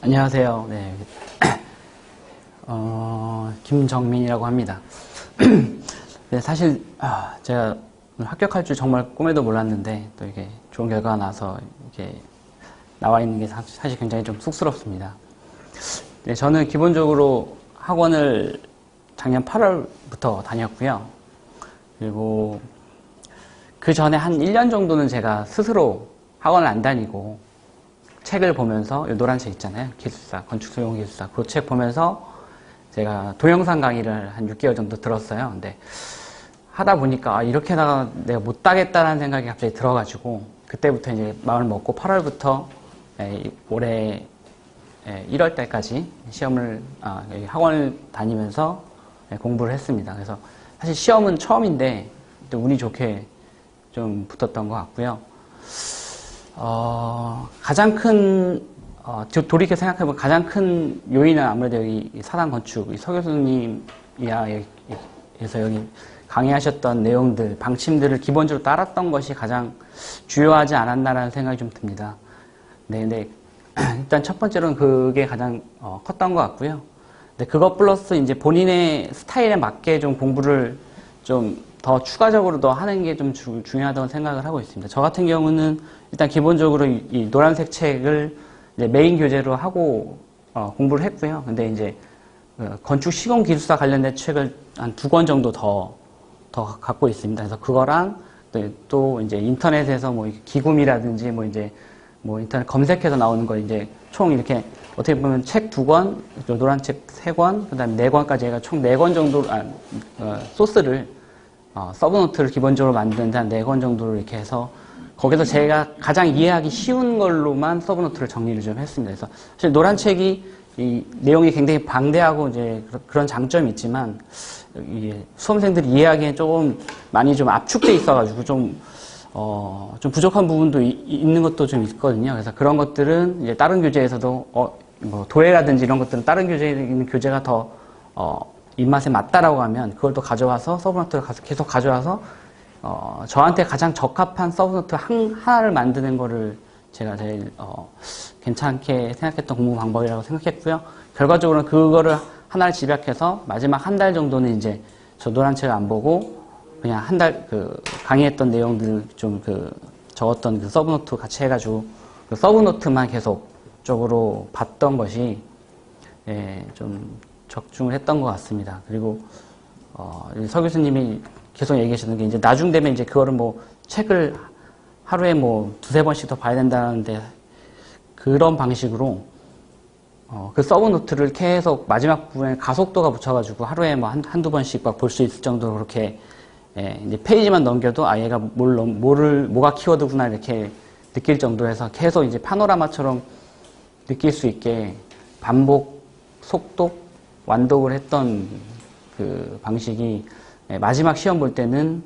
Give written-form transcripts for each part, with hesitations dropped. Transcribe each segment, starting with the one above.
안녕하세요. 네. 김정민이라고 합니다. 네, 사실, 제가 오늘 합격할 줄 정말 꿈에도 몰랐는데, 또 이게 좋은 결과가 나서 이렇게 나와 있는 게 사실 굉장히 좀 쑥스럽습니다. 네, 저는 기본적으로 학원을 작년 8월부터 다녔고요. 그리고 그 전에 한 1년 정도는 제가 스스로 학원을 안 다니고 책을 보면서, 노란 책 있잖아요. 기술사, 건축소용기술사. 그 책 보면서 제가 동영상 강의를 한 6개월 정도 들었어요. 근데 하다 보니까 이렇게다가 내가 못 따겠다라는 생각이 갑자기 들어가지고 그때부터 이제 마음을 먹고 8월부터 올해 1월 달까지 시험을, 학원을 다니면서 공부를 했습니다. 그래서 사실 시험은 처음인데 또 운이 좋게 좀 붙었던 것 같고요. 가장 큰, 돌이켜 생각해보면 가장 큰 요인은 아무래도 여기 사단 건축, 서 교수님이야, 에서 여기 강의하셨던 내용들, 방침들을 기본적으로 따랐던 것이 가장 주요하지 않았나라는 생각이 좀 듭니다. 네, 근데 일단 첫 번째로는 그게 가장 컸던 것 같고요. 근데 그것 플러스 이제 본인의 스타일에 맞게 좀 공부를 좀 더 추가적으로 더 하는 게 좀 중요하다고 생각을 하고 있습니다. 저 같은 경우는 일단 기본적으로 이 노란색 책을 이제 메인 교재로 하고 공부를 했고요. 근데 이제 건축 시공 기술사 관련된 책을 한 2권 정도 더 갖고 있습니다. 그래서 그거랑 또 이제 인터넷에서 뭐 기금이라든지 뭐 인터넷 검색해서 나오는 거 이제 총 이렇게 어떻게 보면 책 2권, 노란 책 3권, 그 다음에 4권까지 해가 총 4권 정도, 소스를, 서브노트를 기본적으로 만드는데 한 4권 정도를 이렇게 해서 거기서 제가 가장 이해하기 쉬운 걸로만 서브노트를 정리를 좀 했습니다. 그래서 사실 노란 책이 이 내용이 굉장히 방대하고 이제 그런 장점이 있지만 수험생들이 이해하기엔 조금 많이 좀 압축돼 있어가지고 좀 부족한 부분도 있는 것도 좀 있거든요. 그래서 그런 것들은 이제 다른 교재에서도, 뭐 도예라든지 이런 것들은 다른 교재에 있는 교재가 더, 입맛에 맞다라고 하면 그걸 또 가져와서 서브노트를 계속 가져와서 저한테 가장 적합한 서브노트 하나를 만드는 거를 제가 제일 괜찮게 생각했던 공부 방법이라고 생각했고요. 결과적으로는 그거를 하나를 집약해서 마지막 한 달 정도는 이제 저 노란 책을 안 보고 그냥 한 달 강의했던 내용들 좀 적었던 그 서브노트 같이 해가지고 그 서브노트만 계속적으로 봤던 것이 좀 적중을 했던 것 같습니다. 그리고 서 교수님이 계속 얘기하시는 게 이제 나중 되면 이제 그거를 뭐 책을 하루에 뭐 2-3번씩 더 봐야 된다는데 그런 방식으로 그 서브노트를 계속 마지막 부분에 가속도가 붙여가지고 하루에 뭐 한두 번씩 막 볼 수 있을 정도로 그렇게 이제 페이지만 넘겨도 얘가 뭐가 키워드구나 이렇게 느낄 정도로 해서 계속 이제 파노라마처럼 느낄 수 있게 반복, 속독, 완독을 했던 그 방식이 마지막 시험 볼 때는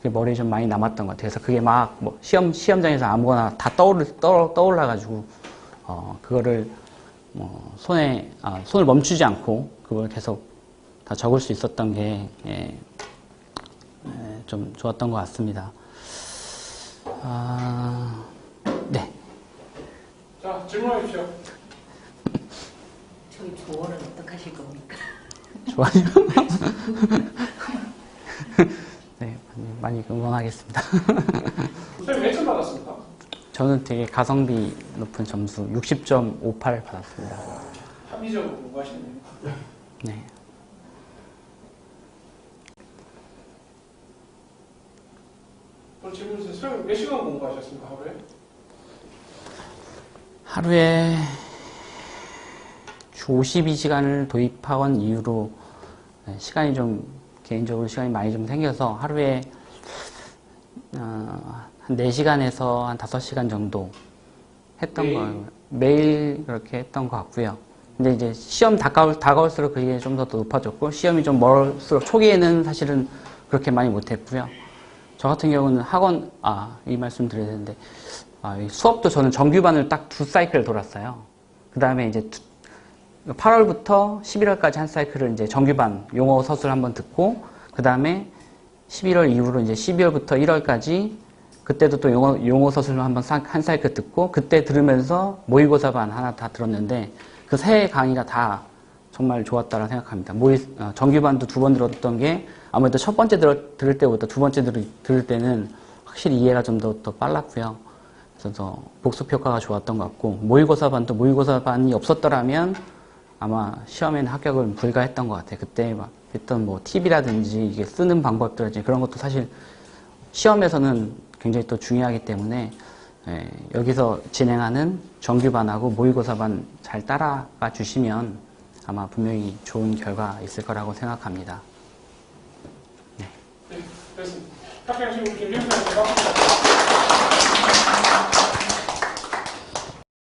머리에 좀 많이 남았던 것 같아요. 그래서 그게 막 뭐 시험장에서 아무거나 다 떠올라가지고 그거를 손을 멈추지 않고 그걸 계속 다 적을 수 있었던 게 좀 좋았던 것 같습니다. 네. 자, 질문해 주십시오. 저희 조언은 어떻게 하실 겁니까? 좋아요. 네, 많이 응원하겠습니다. 선생님 몇 점 받았습니까? 저는 되게 가성비 높은 점수 60.58 받았습니다. 합리적으로 공부하시네요. 네. 그럼 질문 주세요. 선생님 몇 시간 공부하셨습니까, 하루에? 하루에 주 52시간을 도입학원 이후로 시간이 좀 개인적으로 시간이 많이 좀 생겨서 하루에 한 4시간에서 한 5시간 정도 했던 거 매일 그렇게 했던 것 같고요. 근데 이제 시험 다가올수록 그게 좀 더 높아졌고 시험이 좀 멀수록 초기에는 사실은 그렇게 많이 못했고요. 저 같은 경우는 학원 이 말씀 드려야 되는데 수업도 저는 정규반을 딱 2사이클 돌았어요. 그 다음에 이제 8월부터 11월까지 한 사이클을 이제 정규반 용어 서술 한번 듣고 그 다음에 11월 이후로 이제 12월부터 1월까지 그때도 또 용어 서술을 한번 한 사이클 듣고 그때 들으면서 모의고사반 하나 다 들었는데 그 세 강의가 다 정말 좋았다고 생각합니다. 정규반도 2번 들었던 게 아무래도 첫 번째 들을 때보다 두 번째 들을 때는 확실히 이해가 좀 더 빨랐고요. 그래서 복습 효과가 좋았던 것 같고 모의고사반도 모의고사반이 없었더라면 아마 시험에는 합격을 불가했던 것 같아요. 그때 막 했던 뭐 팁이라든지 이게 쓰는 방법들이라든지 그런 것도 사실 시험에서는 굉장히 또 중요하기 때문에 여기서 진행하는 정규반하고 모의고사반 잘 따라가 주시면 아마 분명히 좋은 결과 있을 거라고 생각합니다. 네, 그렇습니다. 합격하시고 준비해주셔서 감사합니다.